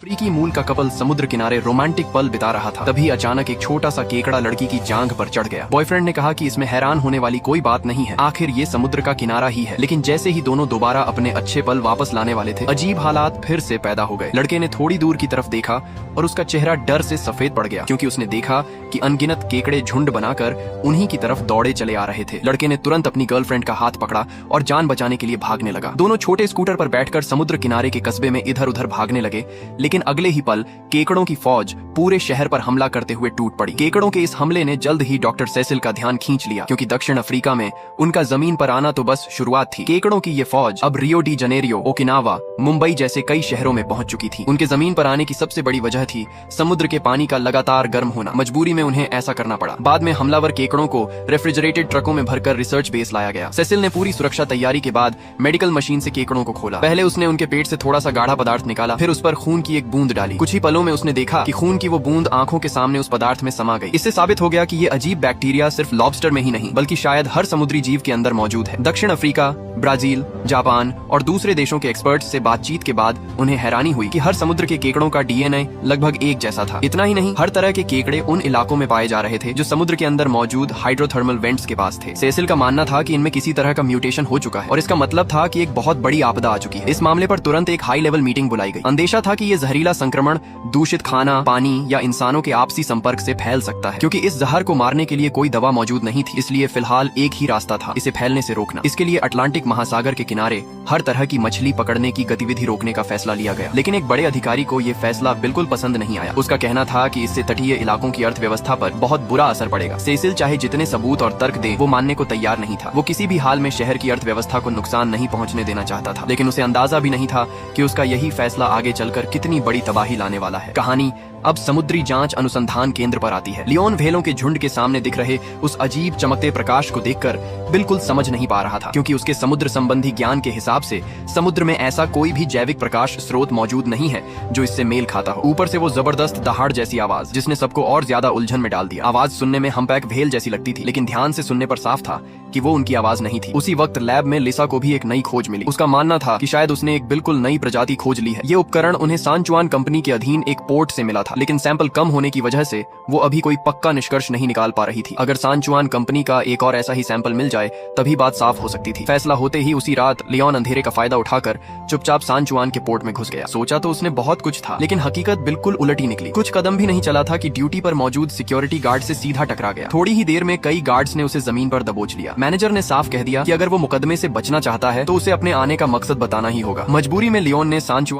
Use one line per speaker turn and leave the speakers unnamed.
अफ्रीकी मूल का कपल समुद्र किनारे रोमांटिक पल बिता रहा था। तभी अचानक एक छोटा सा केकड़ा लड़की की जांघ पर चढ़ गया। बॉयफ्रेंड ने कहा कि इसमें हैरान होने वाली कोई बात नहीं है, आखिर ये समुद्र का किनारा ही है। लेकिन जैसे ही दोनों दोबारा अपने अच्छे पल वापस लाने वाले थे, अजीब हालात फिर से पैदा हो गए। लड़के ने थोड़ी दूर की तरफ देखा और उसका चेहरा डर से सफेद पड़ गया, क्योंकि उसने देखा कि अनगिनत केकड़े झुंड बनाकर उन्हीं की तरफ दौड़े चले आ रहे थे। लड़के ने तुरंत अपनी गर्लफ्रेंड का हाथ पकड़ा और जान बचाने के लिए भागने लगा। दोनों छोटे स्कूटर पर बैठकर समुद्र किनारे के कस्बे में इधर उधर भागने लगे, लेकिन अगले ही पल केकड़ों की फौज पूरे शहर पर हमला करते हुए टूट पड़ी। केकड़ों के इस हमले ने जल्द ही डॉक्टर सेसिल का ध्यान खींच लिया, क्योंकि दक्षिण अफ्रीका में उनका जमीन पर आना तो बस शुरुआत थी। केकड़ों की ये फौज अब Rio de Janeiro, Okinawa, Mumbai जैसे कई शहरों में पहुंच चुकी थी। उनके जमीन पर आने की सबसे बड़ी वजह थी समुद्र के पानी का लगातार गर्म होना। मजबूरी में उन्हें ऐसा करना पड़ा। बाद में हमलावर केकड़ों को रेफ्रिजरेटेड ट्रकों में भरकर रिसर्च बेस लाया गया। सेसिल ने पूरी सुरक्षा तैयारी के बाद मेडिकल मशीन से केकड़ों को खोला। पहले उसने उनके पेट से थोड़ा सा गाढ़ा पदार्थ निकाला, फिर उस पर खून की एक बूंद डाली। कुछ ही पलों में उसने देखा कि खून की वो बूंद आंखों के सामने उस पदार्थ में समा गई। इससे साबित हो गया कि ये अजीब बैक्टीरिया सिर्फ लॉबस्टर में ही नहीं, बल्कि शायद हर समुद्री जीव के अंदर मौजूद है। दक्षिण अफ्रीका, ब्राजील, जापान और दूसरे देशों के एक्सपर्ट्स से बातचीत के बाद उन्हें हैरानी हुई कि हर समुद्र के केकड़ों का डीएनए लगभग एक जैसा था। इतना ही नहीं, हर तरह के केकड़े उन इलाकों में पाए जा रहे थे जो समुद्र के अंदर मौजूद हाइड्रोथर्मल वेंट्स के पास थे। सेसिल का मानना था कि इनमें किसी तरह का म्यूटेशन हो चुका है और इसका मतलब था कि एक बहुत बड़ी आपदा आ चुकी है। इस मामले पर तुरंत एक हाई लेवल मीटिंग बुलाई गई। अंदेशा था कि ये जहरीला संक्रमण दूषित खाना, पानी या इंसानों के आपसी संपर्क से फैल सकता है। क्योंकि इस जहर को मारने के लिए कोई दवा मौजूद नहीं थी, इसलिए फिलहाल एक ही रास्ता था, इसे फैलने से रोकना। इसके लिए अटलांटिक महासागर के किनारे हर तरह की मछली पकड़ने की गतिविधि रोकने का फैसला लिया गया। लेकिन एक बड़े अधिकारी को ये फैसला बिल्कुल पसंद नहीं आया। उसका कहना था कि इससे तटीय इलाकों की अर्थव्यवस्था पर बहुत बुरा असर पड़ेगा। सेसिल चाहे जितने सबूत और तर्क दे, वो मानने को तैयार नहीं था। वो किसी भी हाल में शहर की अर्थव्यवस्था को नुकसान नहीं पहुंचने देना चाहता था, लेकिन उसे अंदाजा भी नहीं था कि उसका यही फैसला आगे चलकर कितनी बड़ी तबाही लाने वाला है। कहानी अब समुद्री जांच अनुसंधान केंद्र पर आती है। लियोन व्हेलों के झुंड के सामने दिख रहे उस अजीब चमकते प्रकाश को देखकर बिल्कुल समझ नहीं पा रहा था, क्योंकि उसके समुद्र संबंधी ज्ञान के हिसाब से समुद्र में ऐसा कोई भी जैविक प्रकाश स्रोत मौजूद नहीं है जो इससे मेल खाता हो। ऊपर से वो जबरदस्त दहाड़ जैसी आवाज, जिसने सबको और ज्यादा उलझन में डाल दिया। आवाज सुनने में हम्पैक व्हेल जैसी लगती थी, लेकिन ध्यान से सुनने पर साफ था कि वो उनकी आवाज नहीं थी। उसी वक्त लैब में लिसा को भी एक नई खोज मिली। उसका मानना था कि शायद उसने एक बिल्कुल नई प्रजाति खोज ली है। ये उपकरण उन्हें सांचुआन कंपनी के अधीन एक पोर्ट से मिला था, लेकिन सैंपल कम होने की वजह से वो अभी कोई पक्का निष्कर्ष नहीं निकाल पा रही थी। अगर सांचुआन कंपनी का एक और ऐसा ही सैंपल मिल जाए, तभी बात साफ हो सकती थी। फैसला होते ही उसी रात लियोन अंधेरे का फायदा उठाकर चुपचाप सांचुआन के पोर्ट में घुस गया। सोचा तो उसने बहुत कुछ था, लेकिन हकीकत बिल्कुल उलट ही निकली। कुछ कदम भी नहीं चला था कि ड्यूटी पर मौजूद सिक्योरिटी गार्ड से सीधा टकरा गया। थोड़ी ही देर में कई गार्ड्स ने उसे जमीन पर दबोच लिया। मैनेजर ने साफ कह दिया कि अगर वो मुकदमे से बचना चाहता है तो उसे अपने आने का मकसद बताना ही होगा। मजबूरी में लियोन ने सांचुआन